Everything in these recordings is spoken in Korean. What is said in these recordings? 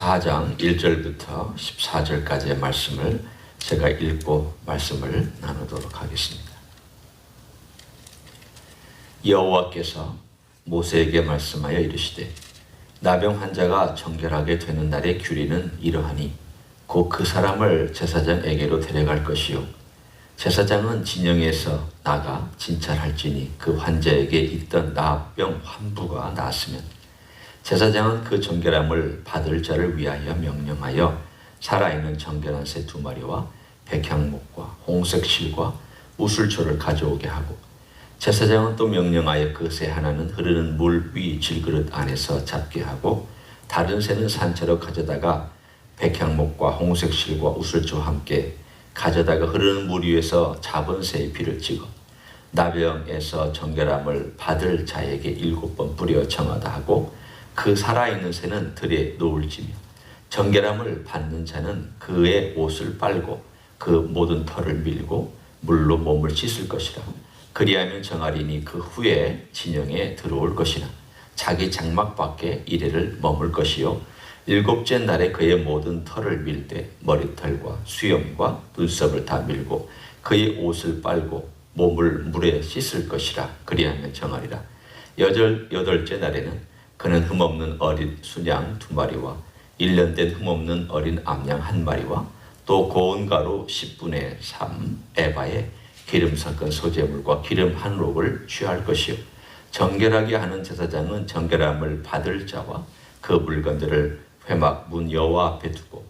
4장 1절부터 14절까지의 말씀을 제가 읽고 말씀을 나누도록 하겠습니다. 여호와께서 모세에게 말씀하여 이르시되 나병 환자가 정결하게 되는 날의 규례는 이러하니 곧 그 사람을 제사장에게로 데려갈 것이요 제사장은 진영에서 나가 진찰할지니 그 환자에게 있던 나병 환부가 나았으면 제사장은 그 정결함을 받을 자를 위하여 명령하여 살아있는 정결한 새 2마리와 백향목과 홍색 실과 우슬초를 가져오게 하고 제사장은 또 명령하여 그 새 하나는 흐르는 물 위 질그릇 안에서 잡게 하고 다른 새는 산채로 가져다가 백향목과 홍색 실과 우슬초와 함께 가져다가 흐르는 물 위에서 잡은 새의 피를 찍어 나병에서 정결함을 받을 자에게 7번 뿌려 정하다 하고 그 살아있는 새는 들에 놓을지며 정결함을 받는 자는 그의 옷을 빨고 그 모든 털을 밀고 물로 몸을 씻을 것이라. 그리하면 정하리니 그 후에 진영에 들어올 것이나 자기 장막 밖에 이래를 머물 것이요 7째 날에 그의 모든 털을 밀 때 머리털과 수염과 눈썹을 다 밀고 그의 옷을 빨고 몸을 물에 씻을 것이라. 그리하면 정하리라. 8째 날에는 그는 흠없는 어린 순양 2마리와 1년 된 흠없는 어린 암양 1마리와 또 고운 가루 10분의 3 에바에 기름 섞은 소재물과 기름 1록을 취할 것이요 정결하게 하는 제사장은 정결함을 받을 자와 그 물건들을 회막 문 여호와 앞에 두고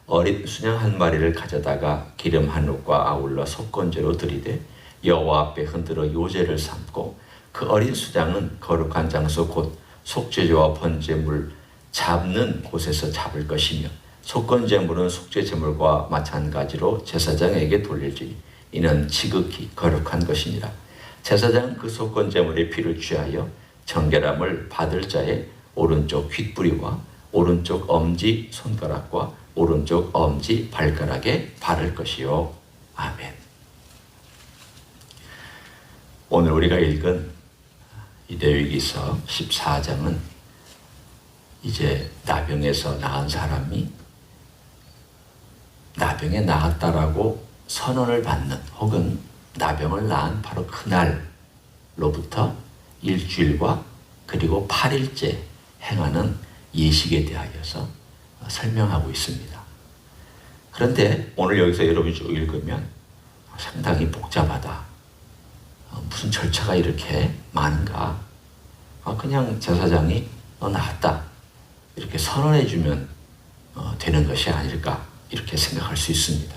어린 순양 1마리를 가져다가 기름 1록과 아울러 속건제로 드리되 여호와 앞에 흔들어 요제를 삼고 그 어린 순양은 거룩한 장소 곧 속죄제와 번제물 잡는 곳에서 잡을 것이며 속건제물은 속죄제물과 마찬가지로 제사장에게 돌릴지니 이는 지극히 거룩한 것이니라. 제사장은 그 속건제물의 피를 취하여 정결함을 받을 자의 오른쪽 귓부리와 오른쪽 엄지 손가락과 오른쪽 엄지 발가락에 바를 것이요. 아멘. 오늘 우리가 읽은 이 레위기서 14장은 이제 나병에서 나은 사람이 나병에 나았다라고 선언을 받는 혹은 나병을 낳은 바로 그날로부터 일주일과 그리고 8일째 행하는 예식에 대하여서 설명하고 있습니다. 그런데 오늘 여기서 여러분이 쭉 읽으면 상당히 복잡하다. 무슨 절차가 이렇게 많은가? 그냥 제사장이 너 나았다 이렇게 선언해주면 되는 것이 아닐까 이렇게 생각할 수 있습니다.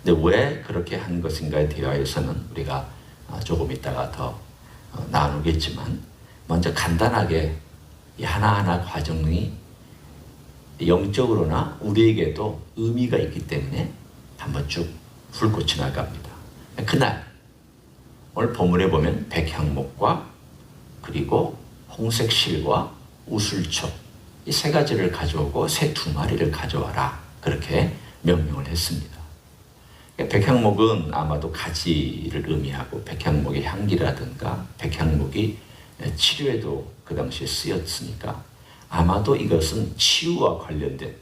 근데 왜 그렇게 한 것인가에 대하여서는 우리가 조금 있다가 더 나누겠지만 먼저 간단하게 이 하나하나 과정이 영적으로나 우리에게도 의미가 있기 때문에 한번 쭉 훑고 지나갑니다. 그날 오늘 본문에 보면 백향목과 그리고 홍색 실과 우슬초 이 3가지를 가져오고 새 2마리를 가져와라 그렇게 명령을 했습니다. 백향목은 아마도 가지를 의미하고 백향목의 향기라든가 백향목이 치료에도 그 당시에 쓰였으니까 아마도 이것은 치유와 관련된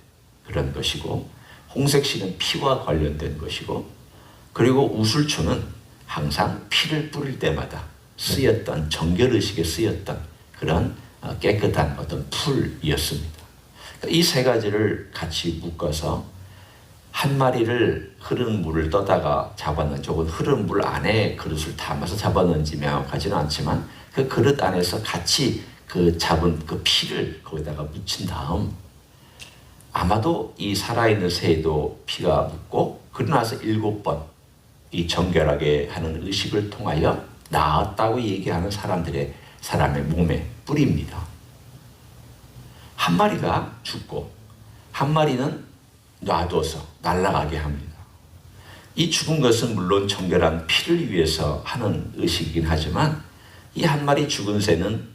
그런 것이고 홍색 실은 피와 관련된 것이고 그리고 우슬초는 항상 피를 뿌릴 때마다 쓰였던 정결의식에 쓰였던 그런 깨끗한 어떤 풀이었습니다. 이 3가지를 같이 묶어서 1마리를 흐르는 물을 떠다가 잡았는지 혹은 흐르는 물 안에 그릇을 담아서 잡았는지 명확하지는 않지만 그 그릇 안에서 같이 그 잡은 그 피를 거기다가 묻힌 다음 아마도 이 살아있는 새에도 피가 묻고 그러고 나서 7번 이 정결하게 하는 의식을 통하여 나았다고 얘기하는 사람의 몸에 뿌립니다. 1마리가 죽고 1마리는 놔둬서 날아가게 합니다. 이 죽은 것은 물론 정결한 피를 위해서 하는 의식이긴 하지만 이 1마리 죽은 새는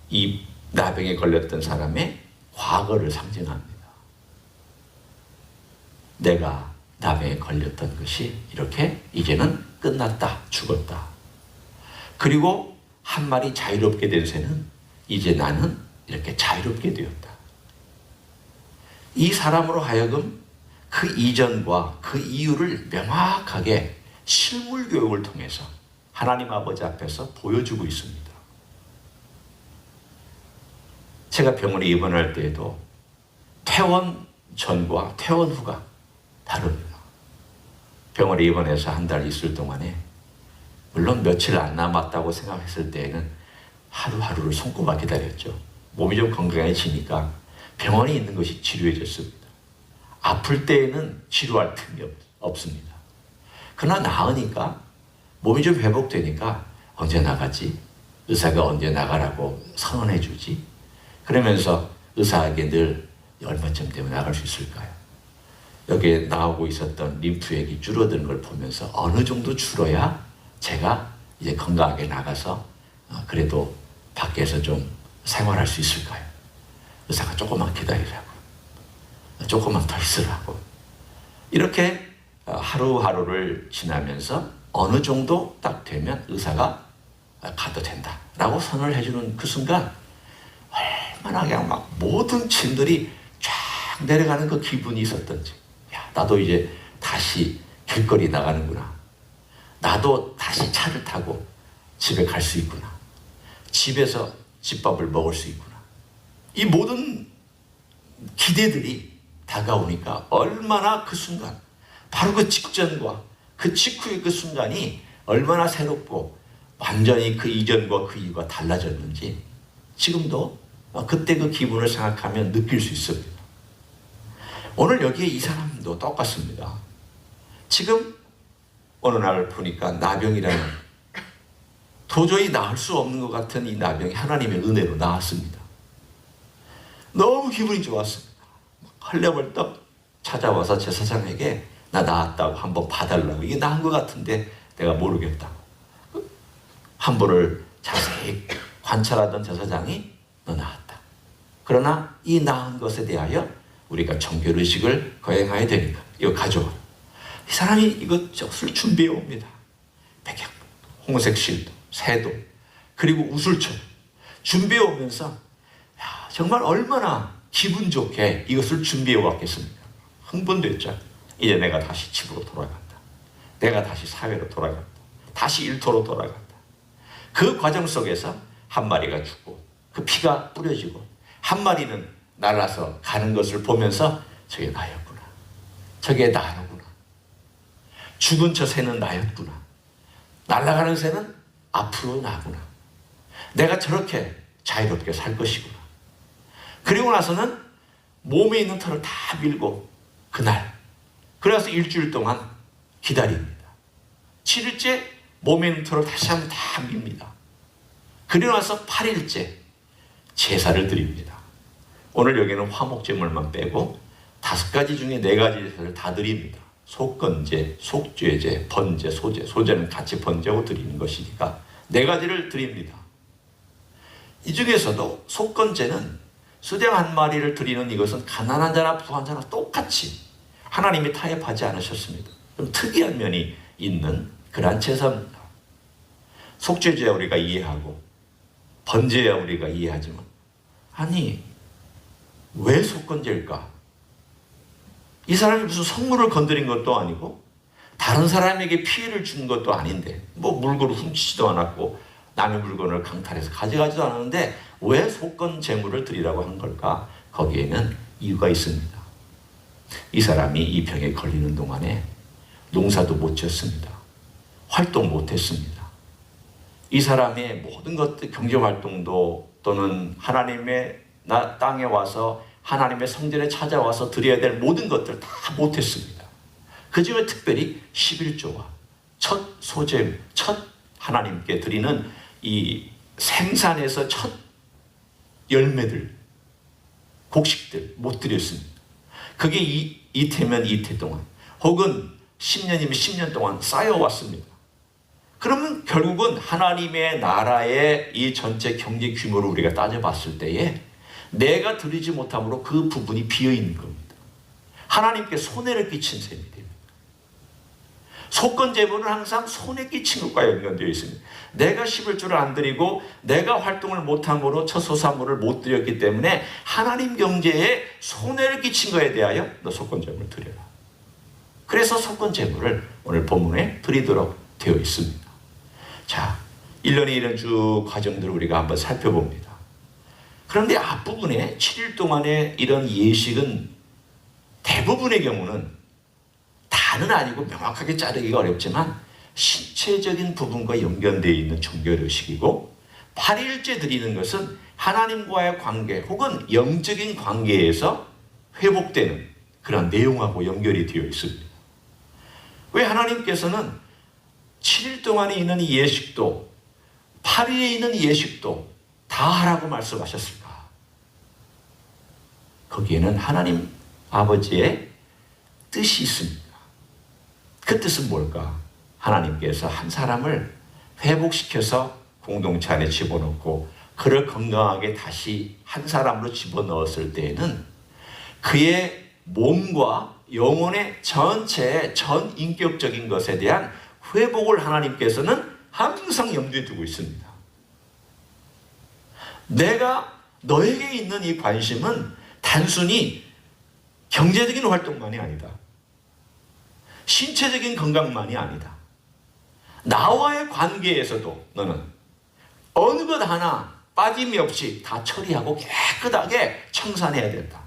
이 나병에 걸렸던 사람의 과거를 상징합니다. 내가 나병에 걸렸던 것이 이렇게 이제는 끝났다, 죽었다. 그리고 1마리 자유롭게 된 새는 이제 나는 이렇게 자유롭게 되었다. 이 사람으로 하여금 그 이전과 그 이유를 명확하게 실물 교육을 통해서 하나님 아버지 앞에서 보여주고 있습니다. 제가 병원에 입원할 때에도 퇴원 전과 퇴원 후가 다릅니다. 병원에 입원해서 한 달 있을 동안에 물론 며칠 안 남았다고 생각했을 때에는 하루하루를 손꼽아 기다렸죠. 몸이 좀 건강해지니까 병원에 있는 것이 지루해졌습니다. 아플 때에는 치료할 틈이 없습니다. 그러나 나으니까 몸이 좀 회복되니까 언제 나가지? 의사가 언제 나가라고 선언해 주지? 그러면서 의사에게 늘 얼마쯤 되면 나갈 수 있을까요? 여기에 나오고 있었던 림프액이 줄어드는 걸 보면서 어느 정도 줄어야 제가 이제 건강하게 나가서 그래도 밖에서 좀 생활할 수 있을까요? 의사가 조금만 기다리라고, 조금만 더 있으라고. 이렇게 하루하루를 지나면서 어느 정도 딱 되면 의사가 가도 된다라고 선언을 해주는 그 순간 얼마나 그냥 막 모든 짐들이 쫙 내려가는 그 기분이 있었던지, 야, 나도 이제 다시 길거리 나가는구나. 나도 다시 차를 타고 집에 갈 수 있구나. 집에서 집밥을 먹을 수 있구나. 이 모든 기대들이 다가오니까 얼마나 그 순간, 바로 그 직전과 그 직후의 그 순간이 얼마나 새롭고 완전히 그 이전과 그 이유가 달라졌는지 지금도 그때 그 기분을 생각하면 느낄 수 있습니다. 오늘 여기에 이 사람도 똑같습니다. 지금 어느 날 보니까 나병이라는 도저히 나을 수 없는 것 같은 이 나병이 하나님의 은혜로 나았습니다. 너무 기분이 좋았습니다. 헐레벌떡 찾아와서 제사장에게 나 나았다고 한번 봐달라고. 이게 나은 것 같은데 내가 모르겠다고. 한번을 자세히 관찰하던 제사장이 너 나았다. 그러나 이 나은 것에 대하여 우리가 정결의식을 거행해야 되니까 이거 가져와. 이 사람이 이것저것을 준비해 옵니다. 백향, 홍색 실도, 새도, 그리고 우술초 준비해 오면서 야, 정말 얼마나 기분 좋게 이것을 준비해 왔겠습니까? 흥분됐죠. 이제 내가 다시 집으로 돌아간다. 내가 다시 사회로 돌아간다. 다시 일터로 돌아간다. 그 과정 속에서 한 마리가 죽고 그 피가 뿌려지고 한 마리는 날아서 가는 것을 보면서 저게 나였구나. 저게 나였구나. 죽은 저 새는 나였구나. 날아가는 새는 앞으로 나구나. 내가 저렇게 자유롭게 살 것이구나. 그리고 나서는 몸에 있는 털을 다 밀고 그날, 그래서 일주일 동안 기다립니다. 7일째 몸에 있는 털을 다시 한번 다 밉니다. 그리고 나서 8일째 제사를 드립니다. 오늘 여기는 화목제물만 빼고 5가지 중에 4가지 제사를 다 드립니다. 속건제, 속죄제, 번제, 소제. 소제는 같이 번제하고 드리는 것이니까 4가지를 드립니다. 이 중에서도 속건제는 수령 한 마리를 드리는 이것은 가난한 자나 부한 자나 똑같이 하나님이 타협하지 않으셨습니다. 좀 특이한 면이 있는 그러한 제사입니다. 속죄제야 우리가 이해하고 번제야 우리가 이해하지만, 아니 왜 속건제일까? 이 사람이 무슨 성물을 건드린 것도 아니고 다른 사람에게 피해를 준 것도 아닌데 뭐 물건을 훔치지도 않았고 남의 물건을 강탈해서 가져가지도 않았는데 왜 속건 제물을 드리라고 한 걸까? 거기에는 이유가 있습니다. 이 사람이 이 병에 걸리는 동안에 농사도 못 지었습니다. 활동 못 했습니다. 이 사람의 모든 것들, 경제활동도 또는 하나님의 땅에 와서 하나님의 성전에 찾아와서 드려야 될 모든 것들 다 못했습니다. 그 중에 특별히 11조와 첫 소재, 첫 하나님께 드리는 이 생산에서 첫 열매들, 곡식들 못 드렸습니다. 그게 이태면 이태 동안 혹은 10년이면 10년 동안 쌓여왔습니다. 그러면 결국은 하나님의 나라의 이 전체 경제 규모를 우리가 따져봤을 때에 내가 드리지 못함으로 그 부분이 비어있는 겁니다. 하나님께 손해를 끼친 셈이 됩니다. 속건 제물은 항상 손에 끼친 것과 연관되어 있습니다. 내가 11조를 안 드리고 내가 활동을 못함으로 첫 소산물을 못 드렸기 때문에 하나님 경제에 손해를 끼친 것에 대하여 너 속건 제물을 드려라. 그래서 속건 제물을 오늘 본문에 드리도록 되어 있습니다. 자, 1년의 이런 쭉 과정들을 우리가 한번 살펴봅니다. 그런데 앞부분에 7일 동안의 이런 예식은 대부분의 경우는 다는 아니고 명확하게 자르기가 어렵지만 신체적인 부분과 연관되어 있는 종교의식이고 8일째 드리는 것은 하나님과의 관계 혹은 영적인 관계에서 회복되는 그런 내용하고 연결이 되어 있습니다. 왜 하나님께서는 7일 동안에 있는 이 예식도 8일에 있는 예식도 다 하라고 말씀하셨을까? 거기에는 하나님 아버지의 뜻이 있습니다. 그 뜻은 뭘까? 하나님께서 한 사람을 회복시켜서 공동체 안에 집어넣고 그를 건강하게 다시 한 사람으로 집어넣었을 때에는 그의 몸과 영혼의 전체의 전인격적인 것에 대한 회복을 하나님께서는 항상 염두에 두고 있습니다. 내가 너에게 있는 이 관심은 단순히 경제적인 활동만이 아니다. 신체적인 건강만이 아니다. 나와의 관계에서도 너는 어느 것 하나 빠짐이 없이 다 처리하고 깨끗하게 청산해야 된다.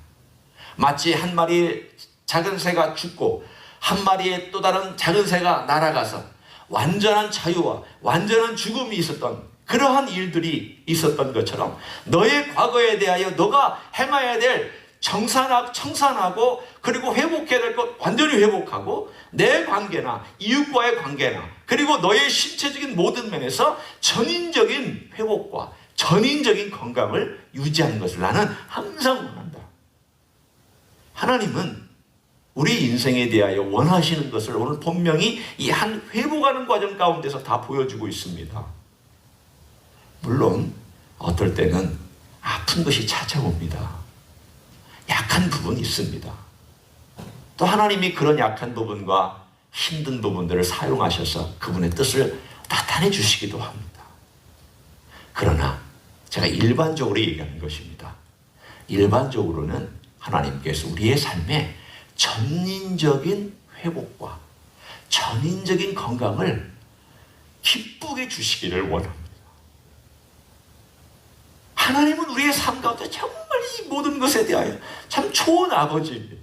마치 한 마리의 작은 새가 죽고 한 마리의 또 다른 작은 새가 날아가서 완전한 자유와 완전한 죽음이 있었던 그러한 일들이 있었던 것처럼 너의 과거에 대하여 너가 행해야 될 청산하고 그리고 회복해야 될 것 완전히 회복하고 내 관계나 이웃과의 관계나 그리고 너의 신체적인 모든 면에서 전인적인 회복과 전인적인 건강을 유지하는 것을 나는 항상 원한다. 하나님은 우리 인생에 대하여 원하시는 것을 오늘 본명이 이 한 회복하는 과정 가운데서 다 보여주고 있습니다. 물론 어떨 때는 아픈 것이 찾아옵니다. 약한 부분이 있습니다. 또 하나님이 그런 약한 부분과 힘든 부분들을 사용하셔서 그분의 뜻을 나타내 주시기도 합니다. 그러나 제가 일반적으로 얘기하는 것입니다. 일반적으로는 하나님께서 우리의 삶에 전인적인 회복과 전인적인 건강을 기쁘게 주시기를 원합니다. 하나님은 우리의 삶 가운데 정말 이 모든 것에 대하여 참 좋은 아버지입니다.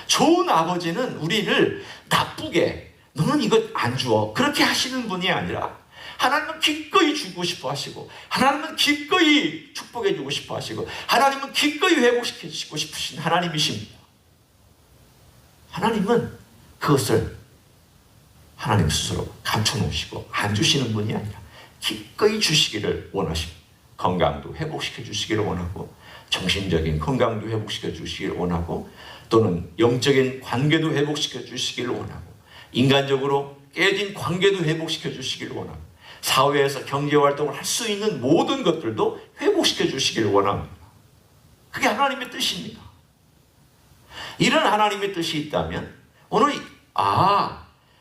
좋은 아버지는 우리를 나쁘게 너는 이거 안 주어 그렇게 하시는 분이 아니라 하나님은 기꺼이 주고 싶어 하시고 하나님은 기꺼이 축복해 주고 싶어 하시고 하나님은 기꺼이 회복시켜 주시고 싶으신 하나님이십니다. 하나님은 그것을 하나님 스스로 감춰놓으시고 안 주시는 분이 아니라 기꺼이 주시기를 원하십니다. 건강도 회복시켜 주시기를 원하고 정신적인 건강도 회복시켜 주시기를 원하고 또는 영적인 관계도 회복시켜 주시기를 원하고 인간적으로 깨진 관계도 회복시켜 주시기를 원하고 사회에서 경제활동을 할 수 있는 모든 것들도 회복시켜 주시기를 원합니다. 그게 하나님의 뜻입니다. 이런 하나님의 뜻이 있다면 오늘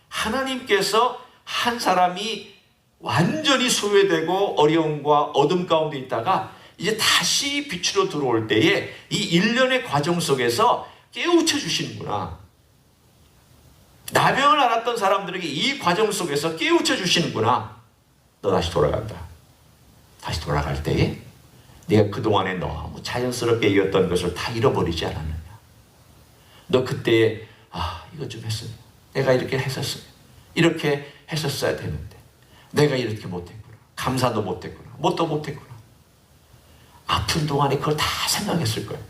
하나님께서 한 사람이 완전히 소외되고 어려움과 어둠 가운데 있다가 이제 다시 빛으로 들어올 때에 이 일련의 과정 속에서 깨우쳐 주시는구나. 나병을 앓았던 사람들에게 이 과정 속에서 깨우쳐 주시는구나. 너 다시 돌아간다. 다시 돌아갈 때에 네가 그동안에 너무 자연스럽게 이었던 것을 다 잃어버리지 않았느냐. 너 그때에 이것 좀 했으면 내가 이렇게 했었어요. 이렇게 했었어야 되는데 내가 이렇게 못했구나. 감사도 못했구나. 뭣도 못했구나. 아픈 동안에 그걸 다 생각했을 거예요.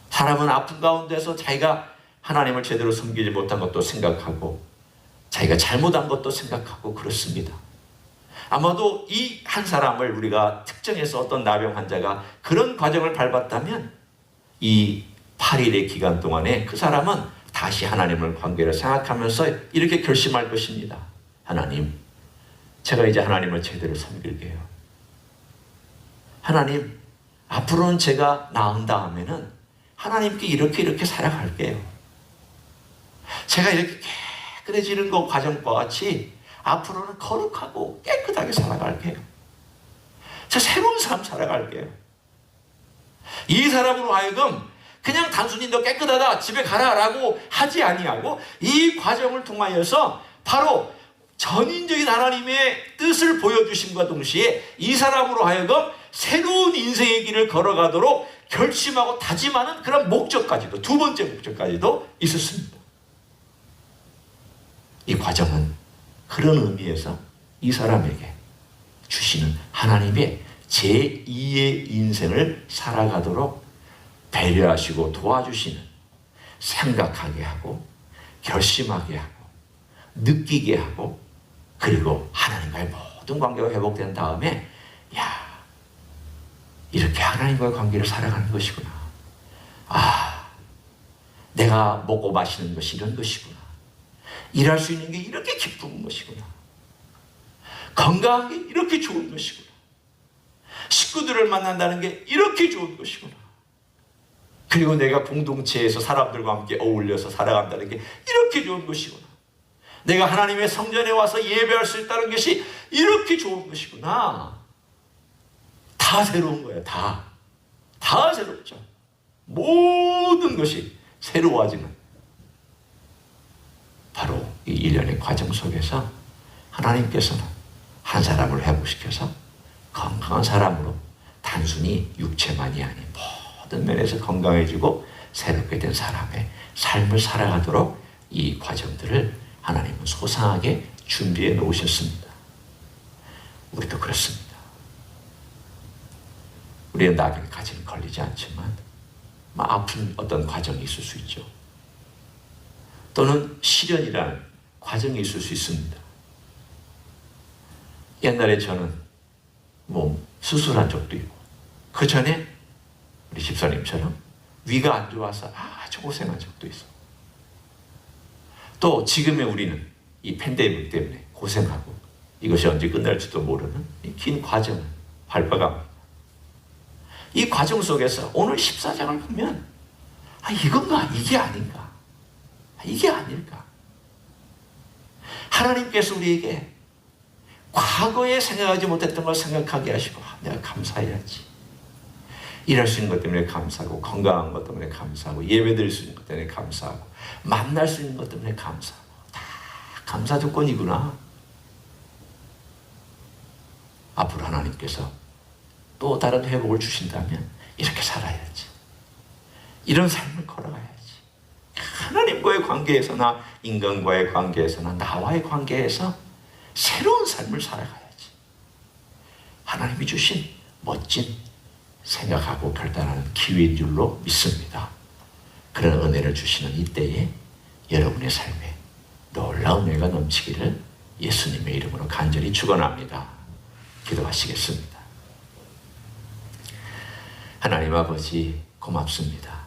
사람은 아픈 가운데서 자기가 하나님을 제대로 섬기지 못한 것도 생각하고 자기가 잘못한 것도 생각하고 그렇습니다. 아마도 이 한 사람을 우리가 특정해서 어떤 나병 환자가 그런 과정을 밟았다면 이 8일의 기간 동안에 그 사람은 다시 하나님을 관계를 생각하면서 이렇게 결심할 것입니다. 하나님, 제가 이제 하나님을 제대로 섬길게요. 하나님, 앞으로는 제가 나은 다음에는 하나님께 이렇게 살아갈게요. 제가 이렇게 깨끗해지는 그 과정과 같이 앞으로는 거룩하고 깨끗하게 살아갈게요. 저 새로운 삶 살아갈게요. 이 사람으로 하여금 그냥 단순히 너 깨끗하다 집에 가라라고 하지 아니하고 이 과정을 통하여서 바로 전인적인 하나님의 뜻을 보여주심과 동시에 이 사람으로 하여금 새로운 인생의 길을 걸어가도록 결심하고 다짐하는 그런 목적까지도, 두 번째 목적까지도 있었습니다. 이 과정은 그런 의미에서 이 사람에게 주시는 하나님의 제2의 인생을 살아가도록 배려하시고 도와주시는, 생각하게 하고 결심하게 하고 느끼게 하고, 그리고 하나님과의 모든 관계가 회복된 다음에 야, 이렇게 하나님과의 관계를 살아가는 것이구나. 아, 내가 먹고 마시는 것이 이런 것이구나. 일할 수 있는 게 이렇게 기쁜 것이구나. 건강한 게 이렇게 좋은 것이구나. 식구들을 만난다는 게 이렇게 좋은 것이구나. 그리고 내가 공동체에서 사람들과 함께 어울려서 살아간다는 게 이렇게 좋은 것이구나. 내가 하나님의 성전에 와서 예배할 수 있다는 것이 이렇게 좋은 것이구나. 다 새로운 거예요. 다 새롭죠. 모든 것이 새로워지는 바로 이 일련의 과정 속에서 하나님께서는 한 사람을 회복시켜서 건강한 사람으로 단순히 육체만이 아닌 모든 면에서 건강해지고 새롭게 된 사람의 삶을 살아가도록 이 과정들을 하나님은 소상하게 준비해 놓으셨습니다. 우리도 그렇습니다. 우리의 나병까지는 걸리지 않지만 아픈 어떤 과정이 있을 수 있죠. 또는 시련이라는 과정이 있을 수 있습니다. 옛날에 저는 수술한 적도 있고, 그 전에 우리 집사님처럼 위가 안 좋아서 아주 고생한 적도 있어. 또 지금의 우리는 이 팬데믹 때문에 고생하고 이것이 언제 끝날지도 모르는 이 긴 과정을 밟아갑니다. 이 과정 속에서 오늘 14장을 보면 이건가? 이게 아닌가? 이게 아닐까? 하나님께서 우리에게 과거에 생각하지 못했던 걸 생각하게 하시고 내가 감사해야지. 일할 수 있는 것 때문에 감사하고, 건강한 것 때문에 감사하고, 예배드릴 수 있는 것 때문에 감사하고, 만날 수 있는 것 때문에 감사하고, 다 감사 조건이구나. 앞으로 하나님께서 또 다른 회복을 주신다면 이렇게 살아야지. 이런 삶을 걸어가야지. 하나님과의 관계에서나 인간과의 관계에서나 나와의 관계에서 새로운 삶을 살아가야지. 하나님이 주신 멋진 생각하고 결단하는 기회인 줄로 믿습니다. 그런 은혜를 주시는 이때에 여러분의 삶에 놀라운 은혜가 넘치기를 예수님의 이름으로 간절히 축원합니다. 기도하시겠습니다. 하나님 아버지, 고맙습니다.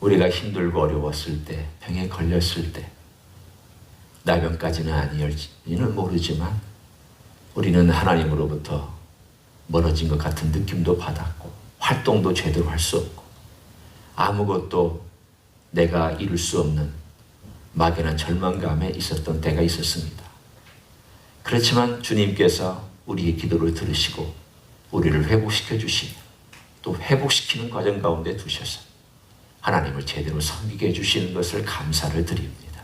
우리가 힘들고 어려웠을 때, 병에 걸렸을 때, 나병까지는 아니었지는 모르지만 우리는 하나님으로부터 멀어진 것 같은 느낌도 받았고, 활동도 제대로 할 수 없고, 아무것도 내가 이룰 수 없는 막연한 절망감에 있었던 때가 있었습니다. 그렇지만 주님께서 우리의 기도를 들으시고 우리를 회복시켜 주시며 또 회복시키는 과정 가운데 두셔서 하나님을 제대로 섬기게 해주시는 것을 감사를 드립니다.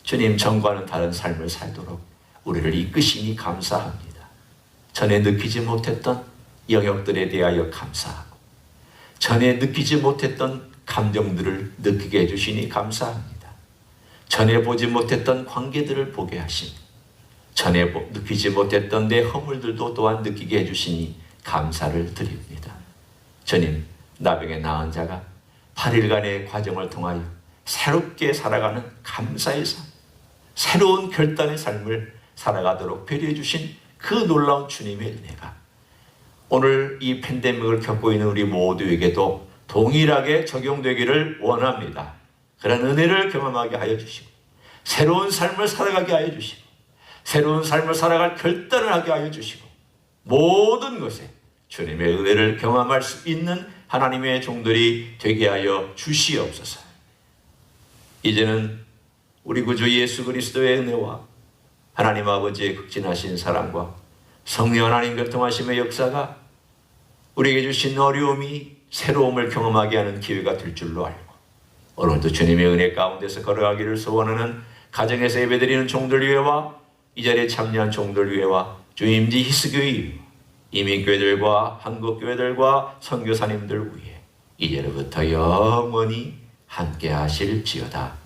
주님, 전과는 다른 삶을 살도록 우리를 이끄시니 감사합니다. 전에 느끼지 못했던 영역들에 대하여 감사하고, 전에 느끼지 못했던 감정들을 느끼게 해주시니 감사합니다. 전에 보지 못했던 관계들을 보게 하시니, 전에 느끼지 못했던 내 허물들도 또한 느끼게 해주시니 감사를 드립니다. 주님, 나병에 나은 자가 8일간의 과정을 통하여 새롭게 살아가는 감사의 삶, 새로운 결단의 삶을 살아가도록 배려해 주신 그 놀라운 주님의 은혜가 오늘 이 팬데믹을 겪고 있는 우리 모두에게도 동일하게 적용되기를 원합니다. 그런 은혜를 경험하게 하여 주시고, 새로운 삶을 살아가게 하여 주시고, 새로운 삶을 살아갈 결단을 하게 하여 주시고, 모든 것에 주님의 은혜를 경험할 수 있는 하나님의 종들이 되게 하여 주시옵소서. 이제는 우리 구주 예수 그리스도의 은혜와 하나님 아버지의 극진하신 사랑과 성령 하나님 교통하심의 역사가 우리에게 주신 어려움이 새로움을 경험하게 하는 기회가 될 줄로 알고, 오늘도 주님의 은혜 가운데서 걸어가기를 소원하는 가정에서 예배드리는 종들 위에와 이 자리에 참여한 종들 위에와 주임지 히스교회 이민교회들과 한국교회들과 선교사님들 위에 이제로부터 영원히 함께 하실지어다.